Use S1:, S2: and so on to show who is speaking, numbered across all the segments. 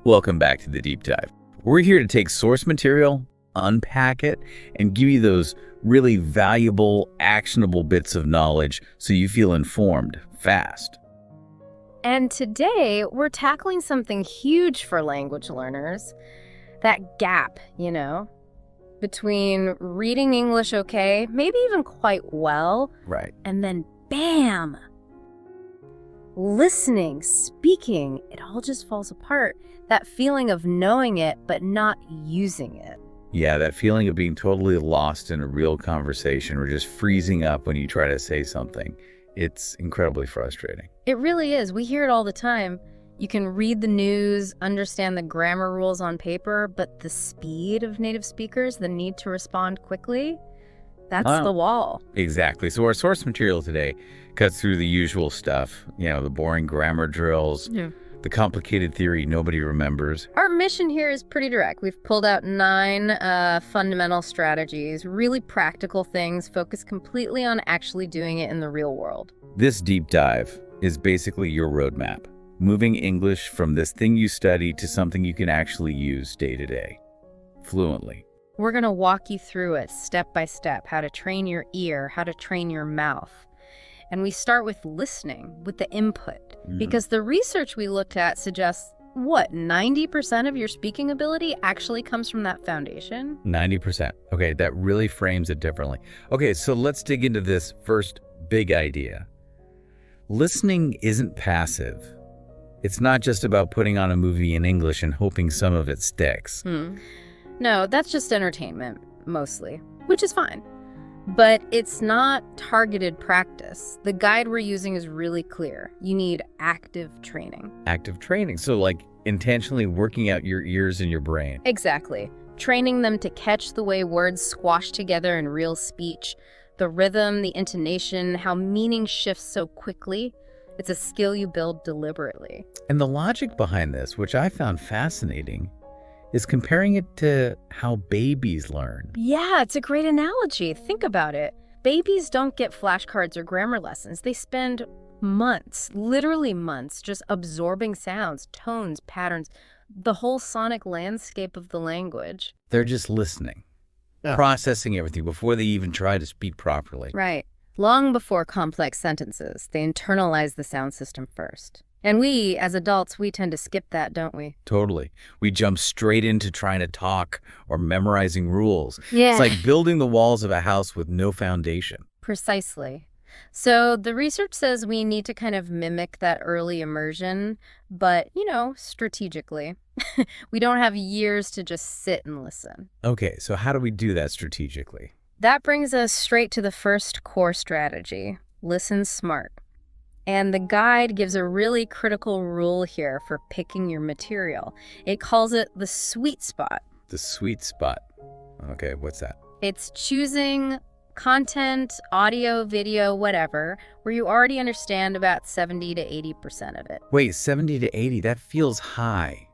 S1: Welcome back to the Deep Dive. We're here to take source material, unpack it, and give you those really valuable, actionable bits of knowledge so you feel informed fast.
S2: And today, we're tackling something huge for language learners. That gap, between reading English okay, maybe even quite well,
S1: Right.
S2: and then bam! Listening, speaking, it all just falls apart. That feeling of knowing it, but not using it.
S1: Yeah, that feeling of being totally lost in a real conversation or just freezing up when you try to say something. It's incredibly frustrating.
S2: It really is. We hear it all the time. You can read the news, understand the grammar rules on paper, but the speed of native speakers, the need to respond quickly, that's the wall.
S1: Exactly. So our source material today cuts through the usual stuff, the boring grammar drills, the complicated theory nobody remembers.
S2: Our mission here is pretty direct. We've pulled out 9 fundamental strategies, really practical things, focused completely on actually doing it in the real world.
S1: This deep dive is basically your roadmap, moving English from this thing you study to something you can actually use day to day, fluently.
S2: We're going to walk you through it step by step, how to train your ear, how to train your mouth. And we start with listening, with the input, because the research we looked at suggests, 90% of your speaking ability actually comes from that foundation?
S1: 90%. Okay, that really frames it differently. Okay, so let's dig into this first big idea. Listening isn't passive. It's not just about putting on a movie in English and hoping some of it sticks.
S2: No, that's just entertainment, mostly, which is fine. But it's not targeted practice. The guide we're using is really clear. You need active training.
S1: Active training. So like intentionally working out your ears and your brain.
S2: Exactly. Training them to catch the way words squash together in real speech, the rhythm, the intonation, how meaning shifts so quickly. It's a skill you build deliberately.
S1: And the logic behind this, which I found fascinating, is comparing it to how babies learn.
S2: Yeah, it's a great analogy. Think about it. Babies don't get flashcards or grammar lessons. They spend months, literally months, just absorbing sounds, tones, patterns, the whole sonic landscape of the language.
S1: They're just listening, processing everything before they even try to speak properly.
S2: Right. Long before complex sentences, they internalize the sound system first. And we, as adults, we tend to skip that, don't we?
S1: Totally. We jump straight into trying to talk or memorizing rules.
S2: Yeah.
S1: It's like building the walls of a house with no foundation.
S2: Precisely. So the research says we need to kind of mimic that early immersion, but, strategically. We don't have years to just sit and listen.
S1: Okay, so how do we do that strategically?
S2: That brings us straight to the first core strategy, listen smart. And the guide gives a really critical rule here for picking your material. It calls it the sweet spot. The
S1: sweet spot. Okay, what's that?
S2: It's choosing content, audio, video, whatever, where you already understand about 70 to 80% of it.
S1: Wait, 70 to 80, that feels high.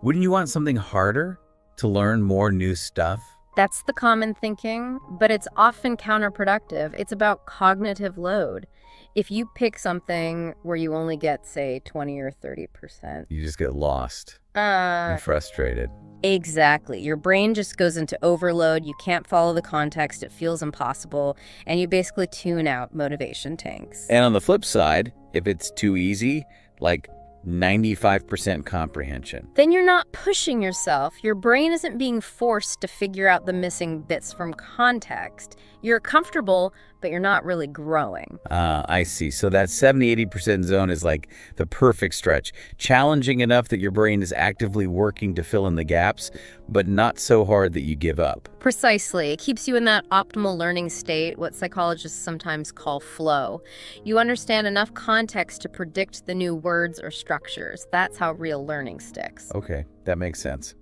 S1: Wouldn't you want something harder to learn more new stuff?
S2: That's the common thinking, but it's often counterproductive. It's about cognitive load. If you pick something where you only get, say, 20 or 30%.
S1: You just get lost and frustrated.
S2: Exactly. Your brain just goes into overload. You can't follow the context. It feels impossible. And you basically tune out motivation tanks.
S1: And on the flip side, if it's too easy, like 95% comprehension.
S2: Then you're not pushing yourself. Your brain isn't being forced to figure out the missing bits from context. You're comfortable, but you're not really growing.
S1: I see. So that 70-80% zone is like the perfect stretch. Challenging enough that your brain is actively working to fill in the gaps, but not so hard that you give up.
S2: Precisely. It keeps you in that optimal learning state, what psychologists sometimes call flow. You understand enough context to predict the new words or structures. That's how real learning sticks.
S1: Okay, that makes sense.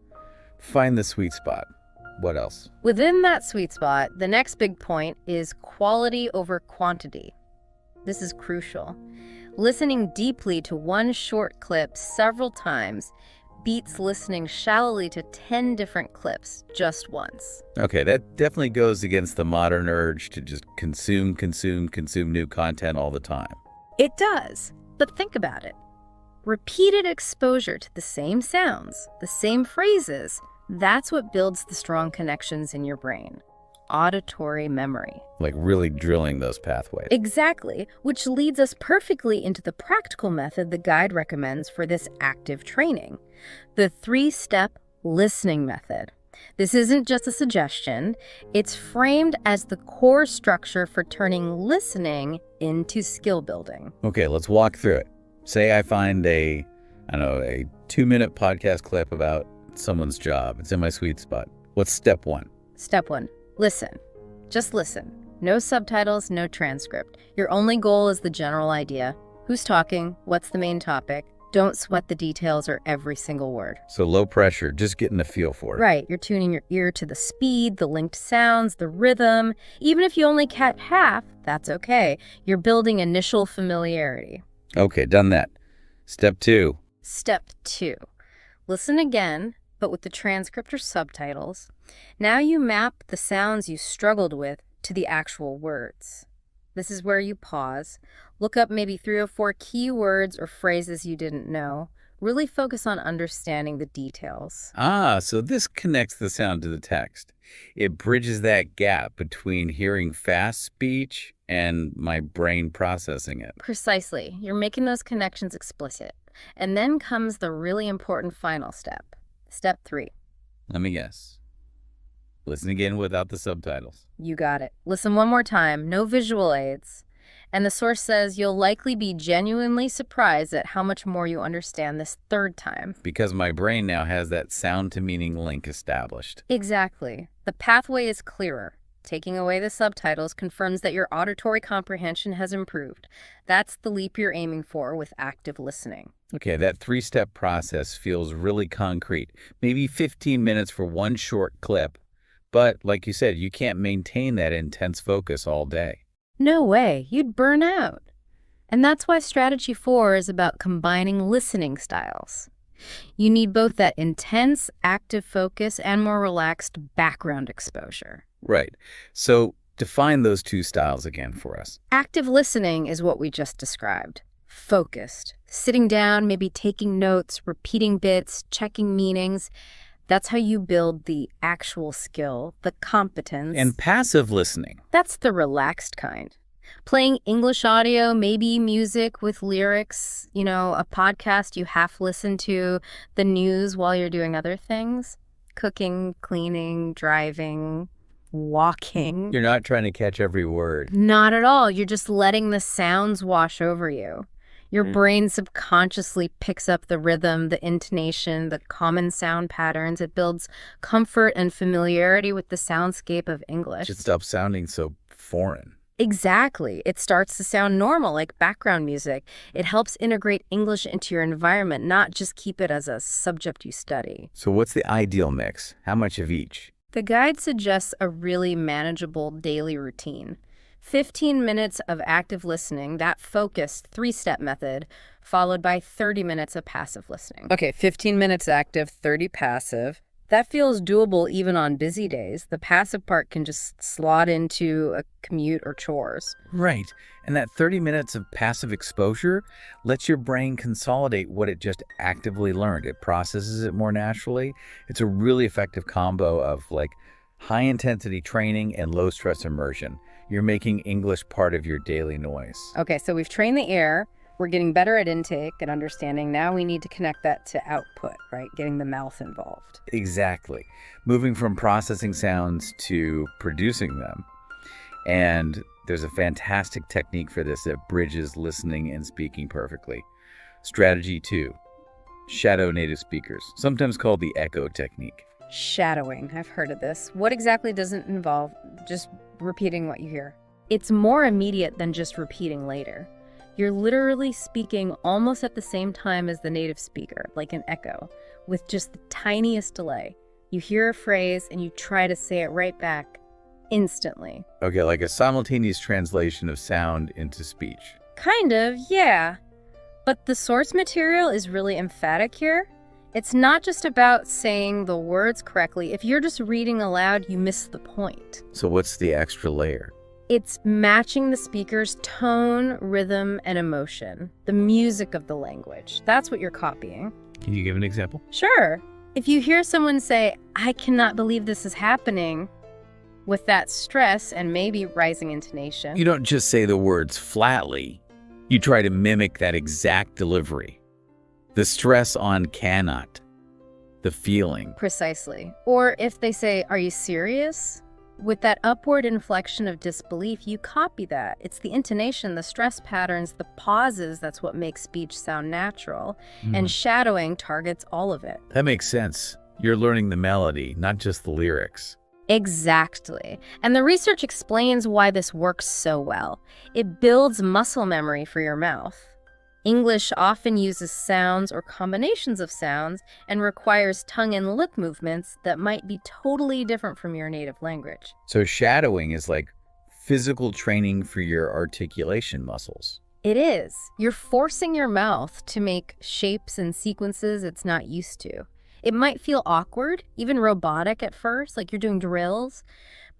S1: Find the sweet spot. What else?
S2: Within that sweet spot, the next big point is quality over quantity. This is crucial. Listening deeply to one short clip several times beats listening shallowly to 10 different clips just once.
S1: Okay, that definitely goes against the modern urge to just consume new content all the time.
S2: It does, but think about it. Repeated exposure to the same sounds, the same phrases, that's what builds the strong connections in your brain. Auditory memory.
S1: Like really drilling those pathways.
S2: Exactly, which leads us perfectly into the practical method the guide recommends for this active training, the 3-step listening method. This isn't just a suggestion, it's framed as the core structure for turning listening into skill building.
S1: Okay, let's walk through it. Say I find a 2-minute podcast clip about someone's job. It's in my sweet spot. What's step 1?
S2: Step 1, listen. Just listen. No subtitles, no transcript. Your only goal is the general idea. Who's talking? What's the main topic? Don't sweat the details or every single word.
S1: So low pressure, just getting a feel for it.
S2: Right, you're tuning your ear to the speed, the linked sounds, the rhythm. Even if you only catch half, that's okay. You're building initial familiarity.
S1: Okay, done that. Step 2.
S2: Step 2. Listen again, but with the transcript or subtitles. Now you map the sounds you struggled with to the actual words. This is where you pause, look up maybe 3 or 4 key words or phrases you didn't know. Really focus on understanding the details.
S1: So this connects the sound to the text. It bridges that gap between hearing fast speech and my brain processing it.
S2: Precisely. You're making those connections explicit. And then comes the really important final step. Step 3.
S1: Let me guess. Listen again without the subtitles.
S2: You got it. Listen one more time, no visual aids. And the source says you'll likely be genuinely surprised at how much more you understand this 3rd time.
S1: Because my brain now has that sound to meaning link established.
S2: Exactly. The pathway is clearer. Taking away the subtitles confirms that your auditory comprehension has improved. That's the leap you're aiming for with active listening.
S1: Okay, that 3-step process feels really concrete. Maybe 15 minutes for one short clip. But like you said, you can't maintain that intense focus all day.
S2: No way, you'd burn out. And that's why strategy 4 is about combining listening styles. You need both that intense, active focus and more relaxed background exposure.
S1: Right. So define those 2 styles again for us.
S2: Active listening is what we just described. Focused. Sitting down, maybe taking notes, repeating bits, checking meanings. That's how you build the actual skill, the competence.
S1: And passive listening.
S2: That's the relaxed kind. Playing English audio, maybe music with lyrics, a podcast you half listen to, the news while you're doing other things. Cooking, cleaning, driving, walking.
S1: You're not trying to catch every word.
S2: Not at all. You're just letting the sounds wash over you. Your brain subconsciously picks up the rhythm, the intonation, the common sound patterns. It builds comfort and familiarity with the soundscape of English.
S1: It stops sounding so foreign.
S2: Exactly. It starts to sound normal, like background music. It helps integrate English into your environment, not just keep it as a subject you study.
S1: So what's the ideal mix? How much of each?
S2: The guide suggests a really manageable daily routine. 15 minutes of active listening, that focused 3-step method, followed by 30 minutes of passive listening. Okay, 15 minutes active, 30 passive. That feels doable even on busy days. The passive part can just slot into a commute or chores.
S1: Right. And that 30 minutes of passive exposure lets your brain consolidate what it just actively learned. It processes it more naturally. It's a really effective combo of high-intensity training and low-stress immersion. You're making English part of your daily noise.
S2: Okay, so we've trained the ear. We're getting better at intake and understanding. Now we need to connect that to output, right? Getting the mouth involved.
S1: Exactly. Moving from processing sounds to producing them. And there's a fantastic technique for this that bridges listening and speaking perfectly. Strategy 2. Shadow native speakers, sometimes called the echo technique.
S2: Shadowing. I've heard of this. What exactly does it involve? Just repeating what you hear. It's more immediate than just repeating later. You're literally speaking almost at the same time as the native speaker, like an echo, with just the tiniest delay. You hear a phrase and you try to say it right back instantly.
S1: Okay, like a simultaneous translation of sound into speech.
S2: Kind of, yeah. But the source material is really emphatic here. It's not just about saying the words correctly. If you're just reading aloud, you miss the point.
S1: So what's the extra layer?
S2: It's matching the speaker's tone, rhythm, and emotion, the music of the language. That's what you're copying.
S1: Can you give an example?
S2: Sure. If you hear someone say, "I cannot believe this is happening," with that stress and maybe rising intonation.
S1: You don't just say the words flatly. You try to mimic that exact delivery. The stress on cannot. The feeling.
S2: Precisely. Or if they say, "Are you serious?" With that upward inflection of disbelief, you copy that. It's the intonation, the stress patterns, the pauses, that's what makes speech sound natural. And shadowing targets all of it.
S1: That makes sense. You're learning the melody, not just the lyrics.
S2: Exactly. And the research explains why this works so well. It builds muscle memory for your mouth. English often uses sounds or combinations of sounds and requires tongue and lip movements that might be totally different from your native language.
S1: So shadowing is like physical training for your articulation muscles.
S2: It is. You're forcing your mouth to make shapes and sequences it's not used to. It might feel awkward, even robotic at first, like you're doing drills,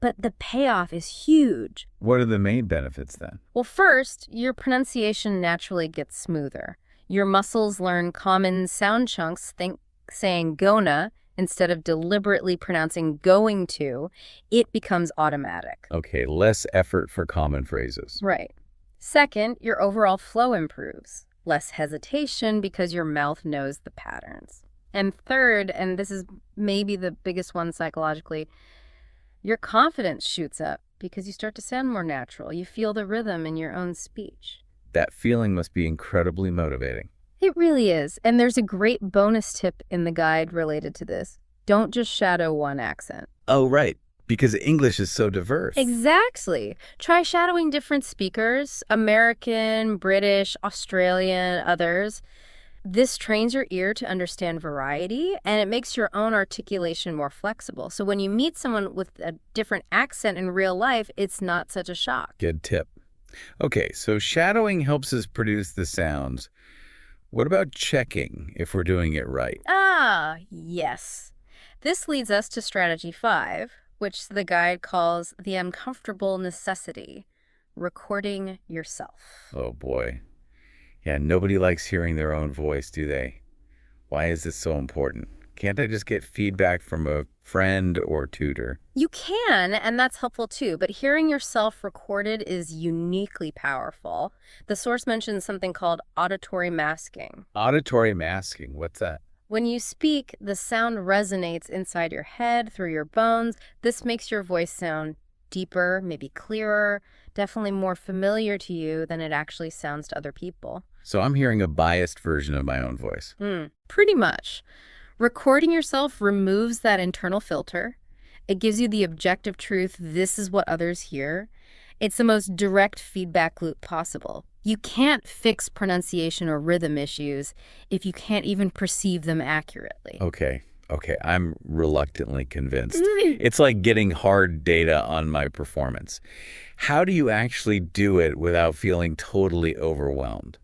S2: but the payoff is huge.
S1: What are the main benefits then?
S2: Well, first, your pronunciation naturally gets smoother. Your muscles learn common sound chunks, think saying gonna instead of deliberately pronouncing going to. It becomes automatic.
S1: Okay, less effort for common phrases.
S2: Right. Second, your overall flow improves. Less hesitation because your mouth knows the patterns. And third, and this is maybe the biggest one psychologically, your confidence shoots up because you start to sound more natural. You feel the rhythm in your own speech.
S1: That feeling must be incredibly motivating.
S2: It really is. And there's a great bonus tip in the guide related to this. Don't just shadow one accent.
S1: Oh, right. Because English is so diverse.
S2: Exactly. Try shadowing different speakers, American, British, Australian, others. This trains your ear to understand variety, and it makes your own articulation more flexible. So when you meet someone with a different accent in real life, it's not such a shock.
S1: Good tip. Okay, so shadowing helps us produce the sounds. What about checking if we're doing it right?
S2: Ah, yes. This leads us to strategy 5, which the guide calls the uncomfortable necessity, recording yourself.
S1: Oh, boy. Yeah, nobody likes hearing their own voice, do they? Why is this so important? Can't I just get feedback from a friend or tutor?
S2: You can, and that's helpful too, but hearing yourself recorded is uniquely powerful. The source mentions something called auditory masking.
S1: Auditory masking, what's that?
S2: When you speak, the sound resonates inside your head, through your bones. This makes your voice sound deeper, maybe clearer, definitely more familiar to you than it actually sounds to other people.
S1: So I'm hearing a biased version of my own voice.
S2: Pretty much. Recording yourself removes that internal filter. It gives you the objective truth, this is what others hear. It's the most direct feedback loop possible. You can't fix pronunciation or rhythm issues if you can't even perceive them accurately.
S1: Okay, I'm reluctantly convinced. It's like getting hard data on my performance. How do you actually do it without feeling totally overwhelmed?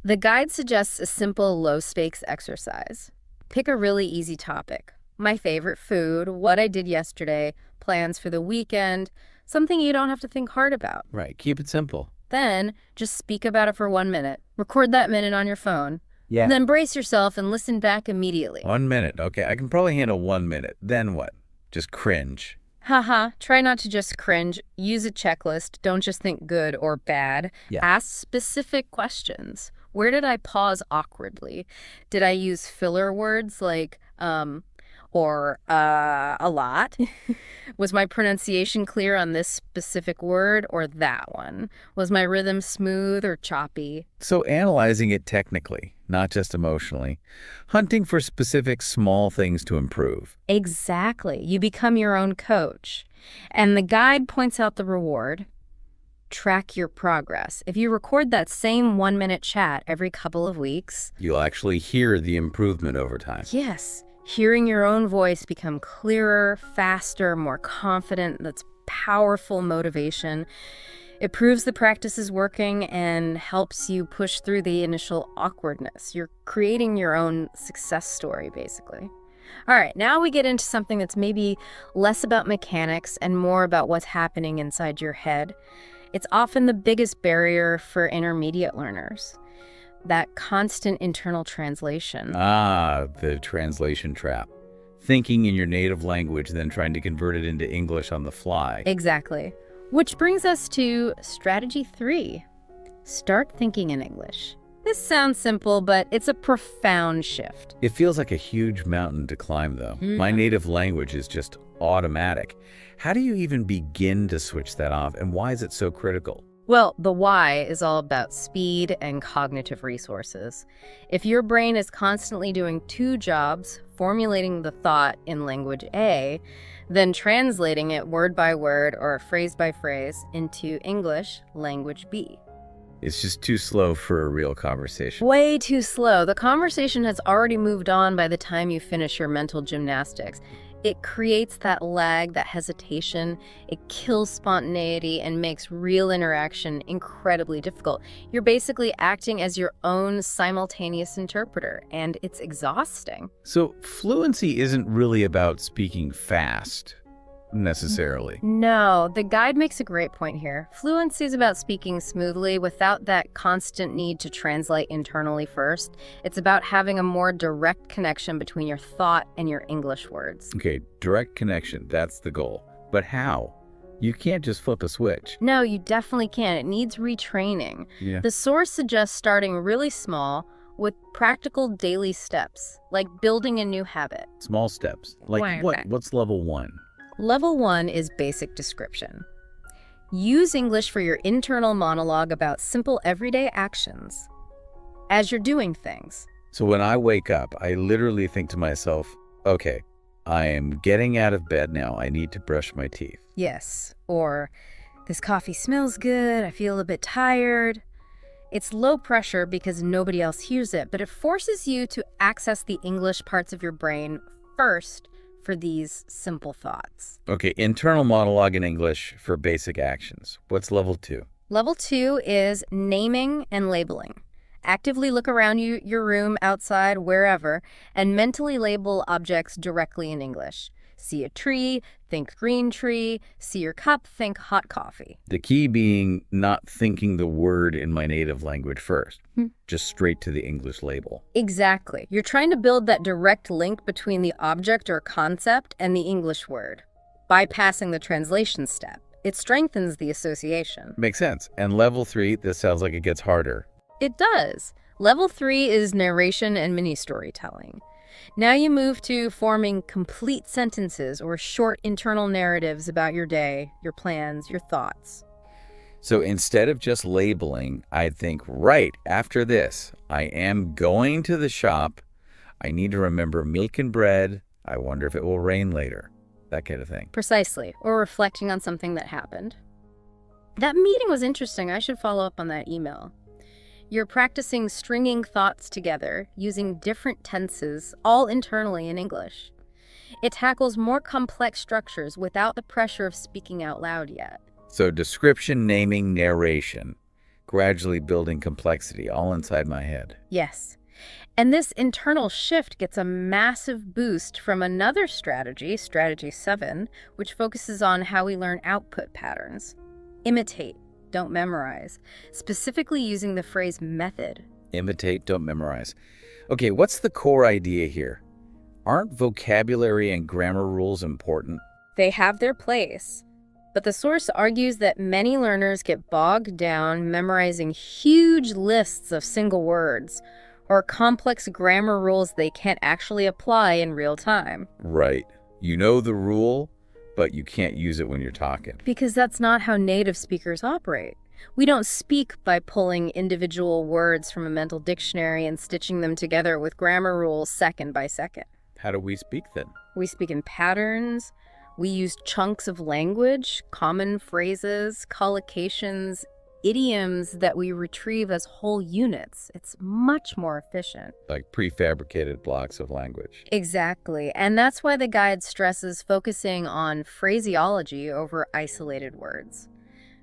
S2: The guide suggests a simple low-stakes exercise. Pick a really easy topic. My favorite food, what I did yesterday, plans for the weekend, something you don't have to think hard about.
S1: Right, keep it simple.
S2: Then just speak about it for 1 minute. Record that minute on your phone.
S1: Yeah.
S2: Then brace yourself and listen back immediately.
S1: 1 minute, okay, I can probably handle 1 minute. Then what? Just cringe.
S2: Haha, try not to just cringe. Use a checklist. Don't just think good or bad.
S1: Yeah.
S2: Ask specific questions. Where did I pause awkwardly? Did I use filler words like or a lot? Was my pronunciation clear on this specific word or that one? Was my rhythm smooth or choppy?
S1: So analyzing it technically, not just emotionally. Hunting for specific small things to improve.
S2: Exactly. You become your own coach. And the guide points out the reward. Track your progress. If you record that same 1-minute chat every couple of weeks,
S1: You'll actually hear the improvement over time.
S2: yes, hearing your own voice become clearer, faster, more confident, that's powerful motivation. It proves the practice is working and helps you push through the initial awkwardness. You're creating your own success story, basically. All right, now we get into something that's maybe less about mechanics and more about what's happening inside your head. It's often the biggest barrier for intermediate learners, that constant internal translation.
S1: Ah, the translation trap. Thinking in your native language, then trying to convert it into English on the fly.
S2: Exactly. Which brings us to strategy 3. Start thinking in English. This sounds simple, but it's a profound shift.
S1: It feels like a huge mountain to climb, though. My native language is just automatic. How do you even begin to switch that off, and why is it so critical?
S2: Well, the why is all about speed and cognitive resources. If your brain is constantly doing 2 jobs, formulating the thought in language A, then translating it word by word or phrase by phrase into English language B.
S1: It's just too slow for a real conversation.
S2: Way too slow. The conversation has already moved on by the time you finish your mental gymnastics. It creates that lag, that hesitation. It kills spontaneity and makes real interaction incredibly difficult. You're basically acting as your own simultaneous interpreter, and it's exhausting.
S1: So fluency isn't really about speaking fast, necessarily.
S2: No, the guide makes a great point here. Fluency is about speaking smoothly without that constant need to translate internally first. It's about having a more direct connection between your thought and your English words.
S1: Okay, direct connection, that's the goal. But how? You can't just flip a switch.
S2: No, you definitely can. It needs retraining.
S1: Yeah.
S2: The source suggests starting really small with practical daily steps, like building a new habit.
S1: Small steps. Like what? What's level 1?
S2: Level 1 is basic description. Use English for your internal monologue about simple everyday actions as you're doing things.
S1: So when I wake up, I literally think to myself, okay, I am getting out of bed now. I need to brush my teeth.
S2: Yes, or this coffee smells good, I feel a bit tired. It's low pressure because nobody else hears it, but it forces you to access the English parts of your brain first for these simple thoughts.
S1: Okay, internal monologue in English for basic actions. What's level 2?
S2: Level 2 is naming and labeling. Actively look around your room, outside, wherever, and mentally label objects directly in English. See a tree, think green tree. See your cup, think hot coffee.
S1: The key being not thinking the word in my native language first, just straight to the English label.
S2: Exactly. You're trying to build that direct link between the object or concept and the English word, bypassing the translation step. It strengthens the association.
S1: Makes sense. And level 3, this sounds like it gets harder.
S2: It does. Level 3 is narration and mini storytelling. Now you move to forming complete sentences or short internal narratives about your day, your plans, your thoughts.
S1: So instead of just labeling, I'd think, right, after this, I am going to the shop. I need to remember milk and bread. I wonder if it will rain later. That kind of thing.
S2: Precisely. Or reflecting on something that happened. That meeting was interesting. I should follow up on that email. You're practicing stringing thoughts together using different tenses, all internally in English. It tackles more complex structures without the pressure of speaking out loud yet.
S1: So description, naming, narration, gradually building complexity all inside my head.
S2: Yes. And this internal shift gets a massive boost from another strategy, strategy 7, which focuses on how we learn output patterns. Imitate. Don't memorize, specifically using the phrase method.
S1: Imitate, don't memorize. Okay, what's the core idea here? Aren't vocabulary and grammar rules important?
S2: They have their place, but the source argues that many learners get bogged down memorizing huge lists of single words or complex grammar rules they can't actually apply in real time.
S1: Right. You know the rule, but you can't use it when you're talking.
S2: Because that's not how native speakers operate. We don't speak by pulling individual words from a mental dictionary and stitching them together with grammar rules second by second.
S1: How do we speak then?
S2: We speak in patterns. We use chunks of language, common phrases, collocations, idioms that we retrieve as whole units. It's much more efficient.
S1: Like prefabricated blocks of language.
S2: Exactly. And that's why the guide stresses focusing on phraseology over isolated words.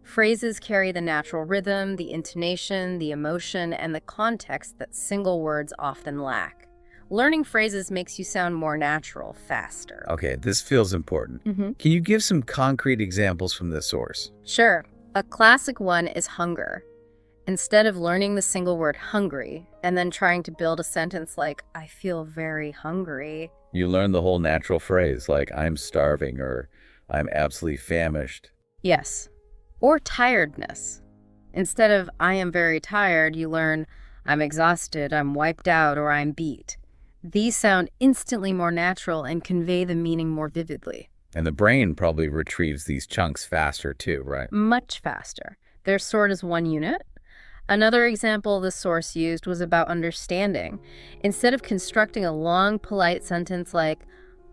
S2: Phrases carry the natural rhythm, the intonation, the emotion, and the context that single words often lack. Learning phrases makes you sound more natural, faster.
S1: Okay, this feels important. Can you give some concrete examples from this source?
S2: Sure. A classic one is hunger. Instead of learning the single word hungry and then trying to build a sentence like, I feel very hungry.
S1: You learn the whole natural phrase like, I'm starving or I'm absolutely famished.
S2: Yes. Or tiredness. Instead of, I am very tired, you learn, I'm exhausted, I'm wiped out, or I'm beat. These sound instantly more natural and convey the meaning more vividly.
S1: And the brain probably retrieves these chunks faster too, right?
S2: Much faster. They're stored as one unit. Another example the source used was about understanding. Instead of constructing a long, polite sentence like,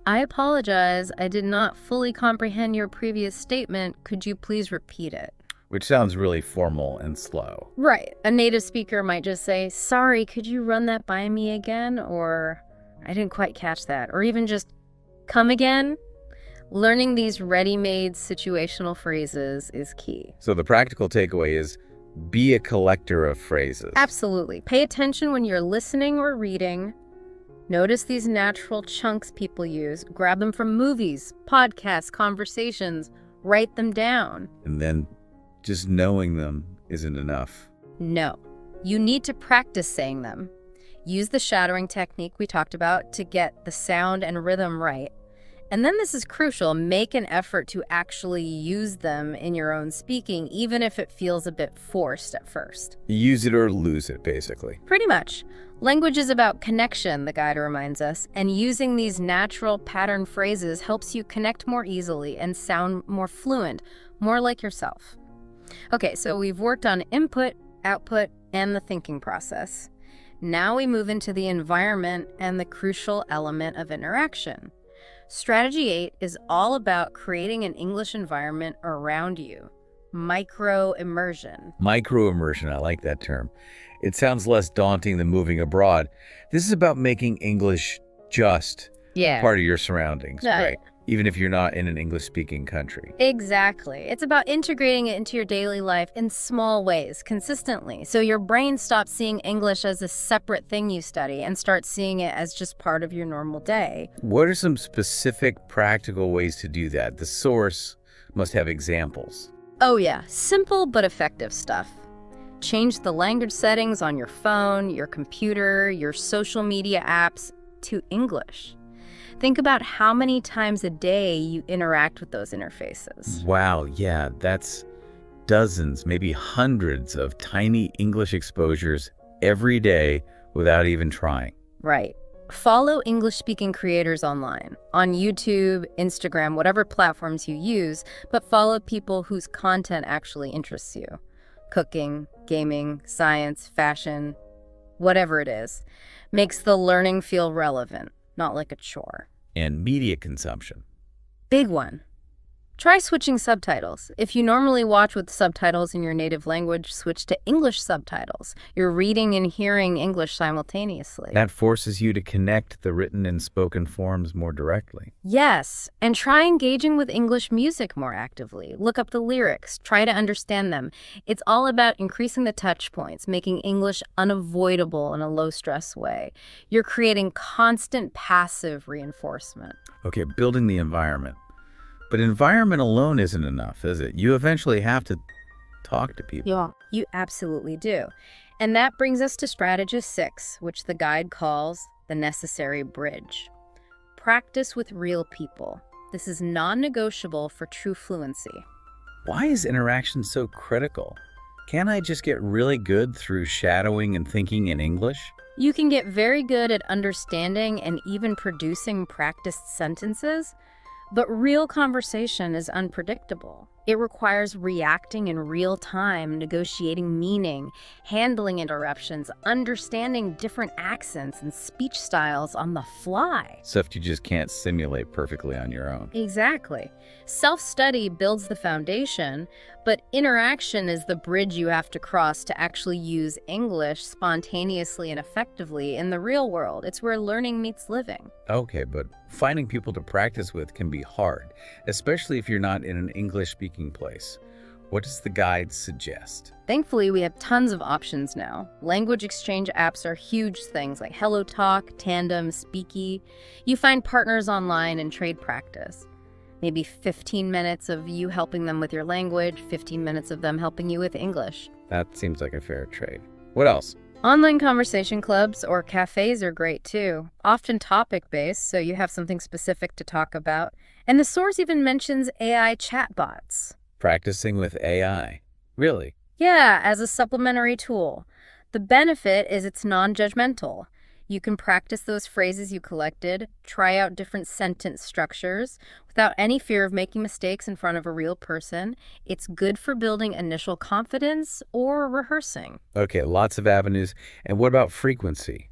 S2: I apologize, I did not fully comprehend your previous statement. Could you please repeat it?
S1: Which sounds really formal and slow.
S2: Right. A native speaker might just say, sorry, could you run that by me again? Or, I didn't quite catch that. Or even just, come again? Learning these ready-made situational phrases is key.
S1: So the practical takeaway is be a collector of phrases.
S2: Absolutely. Pay attention when you're listening or reading. Notice these natural chunks people use. Grab them from movies, podcasts, conversations. Write them down.
S1: And then just knowing them isn't enough.
S2: No. You need to practice saying them. Use the shadowing technique we talked about to get the sound and rhythm right. And then this is crucial, make an effort to actually use them in your own speaking, even if it feels a bit forced at first.
S1: Use it or lose it, basically.
S2: Pretty much. Language is about connection, the guide reminds us, and using these natural pattern phrases helps you connect more easily and sound more fluent, more like yourself. Okay, so we've worked on input, output, and the thinking process. Now we move into the environment and the crucial element of interaction. Strategy 8 is all about creating an English environment around you. Micro-immersion.
S1: Micro-immersion, I like that term. It sounds less daunting than moving abroad. This is about making English just part of your surroundings, right? Even if you're not in an English-speaking country.
S2: Exactly. It's about integrating it into your daily life in small ways, consistently, so your brain stops seeing English as a separate thing you study and starts seeing it as just part of your normal day.
S1: What are some specific practical ways to do that? The source must have examples.
S2: Oh yeah, simple but effective stuff. Change the language settings on your phone, your computer, your social media apps to English. Think about how many times a day you interact with those interfaces.
S1: Wow, yeah, that's dozens, maybe hundreds of tiny English exposures every day without even trying.
S2: Right. Follow English-speaking creators online, on YouTube, Instagram, whatever platforms you use, but follow people whose content actually interests you. Cooking, gaming, science, fashion, whatever it is, makes the learning feel relevant, not like a chore.
S1: And media consumption.
S2: Big one. Try switching subtitles. If you normally watch with subtitles in your native language, switch to English subtitles. You're reading and hearing English simultaneously.
S1: That forces you to connect the written and spoken forms more directly.
S2: Yes, and try engaging with English music more actively. Look up the lyrics, try to understand them. It's all about increasing the touch points, making English unavoidable in a low-stress way. You're creating constant passive reinforcement.
S1: Okay, building the environment. But environment alone isn't enough, is it? You eventually have to talk to people.
S2: Yeah, you absolutely do. And that brings us to strategist 6, which the guide calls the necessary bridge. Practice with real people. This is non-negotiable for true fluency.
S1: Why is interaction so critical? Can't I just get really good through shadowing and thinking in English?
S2: You can get very good at understanding and even producing practiced sentences, but real conversation is unpredictable. It requires reacting in real time, negotiating meaning, handling interruptions, understanding different accents and speech styles on the fly.
S1: Stuff you just can't simulate perfectly on your own.
S2: Exactly. Self-study builds the foundation, but interaction is the bridge you have to cross to actually use English spontaneously and effectively in the real world. It's where learning meets living.
S1: Okay, but finding people to practice with can be hard, especially if you're not in an English-speaking place. What does the guide suggest?
S2: Thankfully, we have tons of options now. Language exchange apps are huge things like HelloTalk, Tandem, Speaky. You find partners online and trade practice. Maybe 15 minutes of you helping them with your language, 15 minutes of them helping you with English.
S1: That seems like a fair trade. What else?
S2: Online conversation clubs or cafes are great too, often topic-based, so you have something specific to talk about. And the source even mentions AI chatbots.
S1: Practicing with AI. Really?
S2: Yeah, as a supplementary tool. The benefit is it's non-judgmental. You can practice those phrases you collected, try out different sentence structures without any fear of making mistakes in front of a real person. It's good for building initial confidence or rehearsing.
S1: Okay, lots of avenues. And what about frequency?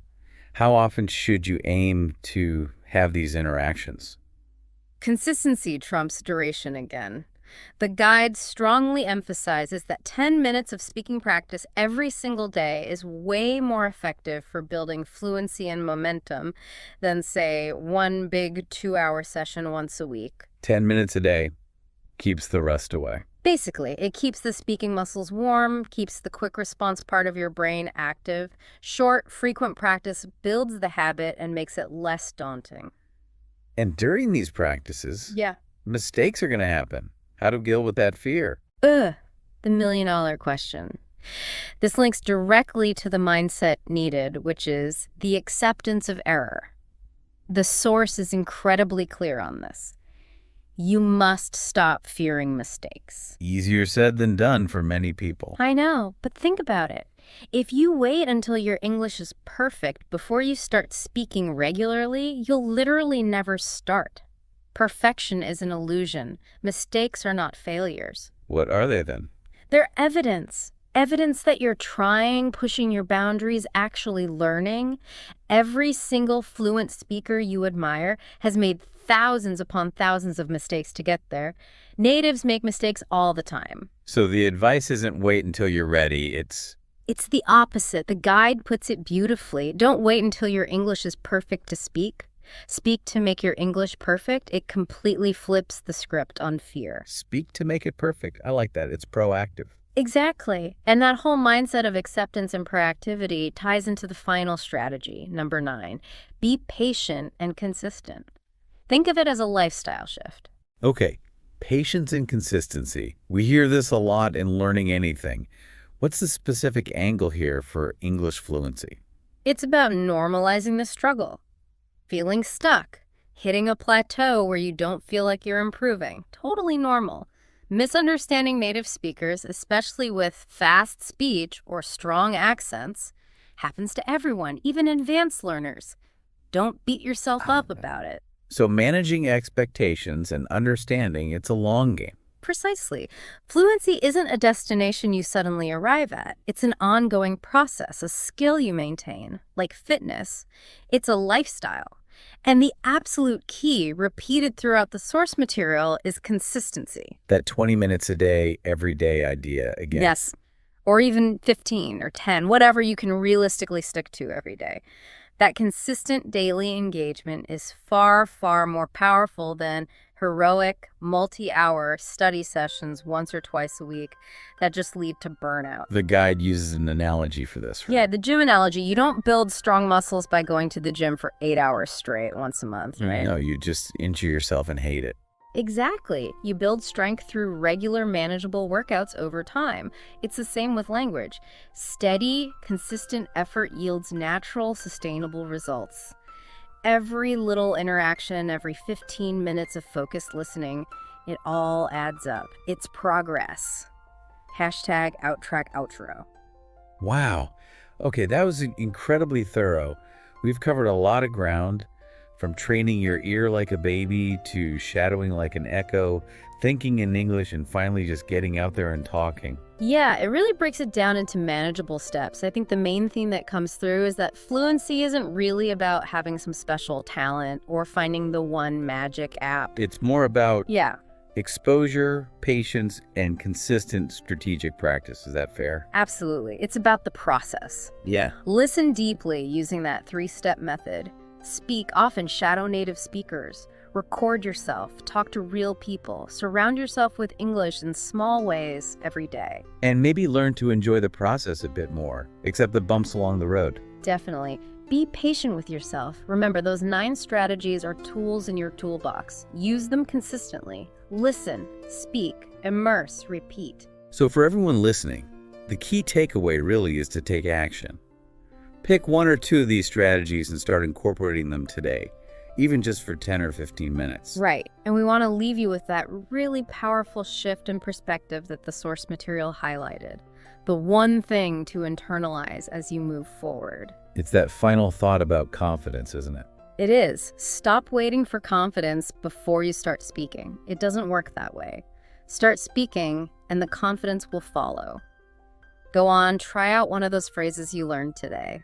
S1: How often should you aim to have these interactions?
S2: Consistency trumps duration again. The guide strongly emphasizes that 10 minutes of speaking practice every single day is way more effective for building fluency and momentum than, say, one big 2-hour session once a week.
S1: 10 minutes a day keeps the rust away.
S2: Basically, it keeps the speaking muscles warm, keeps the quick response part of your brain active. Short, frequent practice builds the habit and makes it less daunting.
S1: And during these practices,
S2: Yeah.
S1: mistakes are going to happen. How to deal with that fear?
S2: The million-dollar question. This links directly to the mindset needed, which is the acceptance of error. The source is incredibly clear on this. You must stop fearing mistakes.
S1: Easier said than done for many people.
S2: I know, but think about it. If you wait until your English is perfect before you start speaking regularly, you'll literally never start. Perfection is an illusion. Mistakes are not failures.
S1: What are they then?
S2: They're evidence. Evidence that you're trying, pushing your boundaries, actually learning. Every single fluent speaker you admire has made thousands upon thousands of mistakes to get there. Natives make mistakes all the time.
S1: So the advice isn't wait until you're ready. It's
S2: the opposite. The guide puts it beautifully. Don't wait until your English is perfect to speak. Speak to make your English perfect. It completely flips the script on fear.
S1: speak to make it perfect. I like that. It's proactive.
S2: Exactly. And that whole mindset of acceptance and proactivity ties into the final strategy, number 9. Be patient and consistent. Think of it as a lifestyle shift.
S1: Okay, patience and consistency. We hear this a lot in learning anything. What's the specific angle here for English fluency?
S2: It's about normalizing the struggle. Feeling stuck, hitting a plateau where you don't feel like you're improving. Totally normal. Misunderstanding native speakers, especially with fast speech or strong accents, happens to everyone, even advanced learners. Don't beat yourself up about it.
S1: So managing expectations and understanding it's a long game.
S2: Precisely. Fluency isn't a destination you suddenly arrive at. It's an ongoing process, a skill you maintain, like fitness. It's a lifestyle. And the absolute key, repeated throughout the source material, is consistency.
S1: That 20 minutes a day, every day idea again.
S2: Yes. Or even 15 or 10, whatever you can realistically stick to every day. That consistent daily engagement is far, far more powerful than heroic, multi-hour study sessions once or twice a week that just lead to burnout.
S1: The guide uses an analogy for this. Right?
S2: Yeah, the gym analogy. You don't build strong muscles by going to the gym for 8 hours straight once a month, right?
S1: No, you just injure yourself and hate it.
S2: Exactly. You build strength through regular, manageable workouts over time. It's the same with language. Steady, consistent effort yields natural, sustainable results. Every little interaction, every 15 minutes of focused listening, it all adds up. It's progress. #OutTrackOutro.
S1: Wow. Okay, that was incredibly thorough. We've covered a lot of ground, from training your ear like a baby to shadowing like an echo, thinking in English, and finally just getting out there and talking.
S2: Yeah, it really breaks it down into manageable steps. I think the main theme that comes through is that fluency isn't really about having some special talent or finding the one magic app.
S1: It's more about
S2: Yeah,
S1: exposure, patience, and consistent strategic practice. Is that fair?
S2: absolutely. It's about the process.
S1: Yeah.
S2: Listen deeply using that 3-step method. Speak, often shadow native speakers. Record yourself, talk to real people, surround yourself with English in small ways every day.
S1: And maybe learn to enjoy the process a bit more, except the bumps along the road.
S2: Definitely. Be patient with yourself. Remember, those 9 strategies are tools in your toolbox. Use them consistently. Listen, speak, immerse, repeat.
S1: So for everyone listening, the key takeaway really is to take action. Pick 1 or 2 of these strategies and start incorporating them today, even just for 10 or 15 minutes.
S2: Right. And we want to leave you with that really powerful shift in perspective that the source material highlighted. The one thing to internalize as you move forward.
S1: It's that final thought about confidence, isn't it?
S2: It is. Stop waiting for confidence before you start speaking. It doesn't work that way. Start speaking, and the confidence will follow. Go on, try out one of those phrases you learned today.